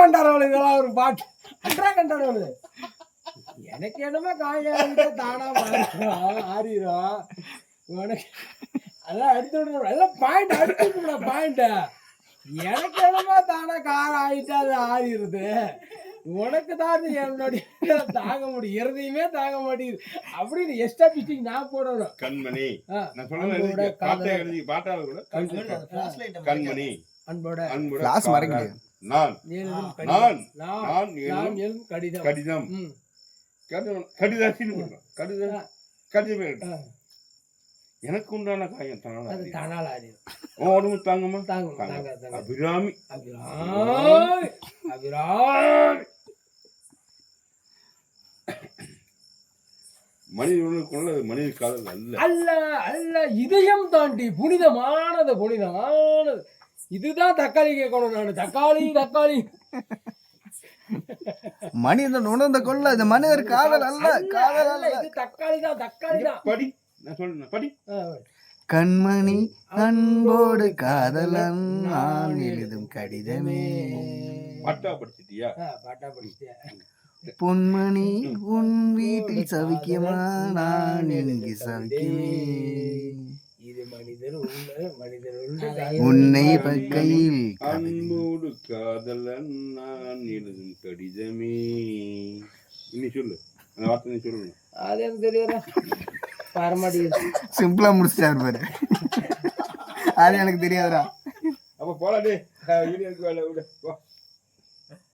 கண்டாரவளு இதெல்லாம் ஒரு பாட்டு அட்ரா கண்டாரவளு எனக்கு என்னமோ காய தானா ஆறிடும் உனக்கு அதான் அடித்து விடணும் எல்லாம் பாயிண்ட் அடிச்சு விட பாயிண்ட் எனக்கு என்னமோ தானா காரம் ஆயிட்டு அது ஆறிடுது உனக்கு தான் என்னுடைய தாங்க முடியும் இறுதியுமே தாங்க மாட்டேங்குது அப்படின்னு எஸ்டாபிஷிங் நான் போடணும். கண்மணி நான் சொல்ல பாட்டை எழுதி பாட்டால கூட கண்மணி அன்போட கிளாஸ் மறக்கல நான் எழுதும் கடிதம் கடிதம் கடிதாசின்னு போடுறோம் கடிதம் எனக்கு உண்டான காயம் தானால ஆறிடும். உடம்பு தாங்கம்மா அபிராமி மனிதனுக்குள்ள மனித காதல் அல்ல அல்ல அல்ல இதயம் தாண்டி புனிதமானது இதுதான் தக்காளி கேட்கணும். நான் தக்காளி மனிதன் உணர்ந்த கொள்ள இது மனிதர் காதல் அல்ல இது தக்காளி தான் படி நான் சொல்றேன் படி கண்மணி அன்போடு காதலன் நான் எழுதும் கடிதமே பாட்டா படிச்சிட்டியா பொன்மணி உன் வீட்டில் சவிக்குமா நான் இங்கு சவிக்குமே இது மனிதர் உன்னை பக்கையில் அன்போடு காதலன் நான் எழுதும் கடிதமே இனி சொல்லு அந்த வார்த்தை நீ சொல்லணும். அது எனக்கு தெரியல சிம்பிளா முடிச்சிட்டாரு பாரு அது எனக்கு தெரியாதுடா. அப்ப போலாடே வீடியோக்கு வேலை விட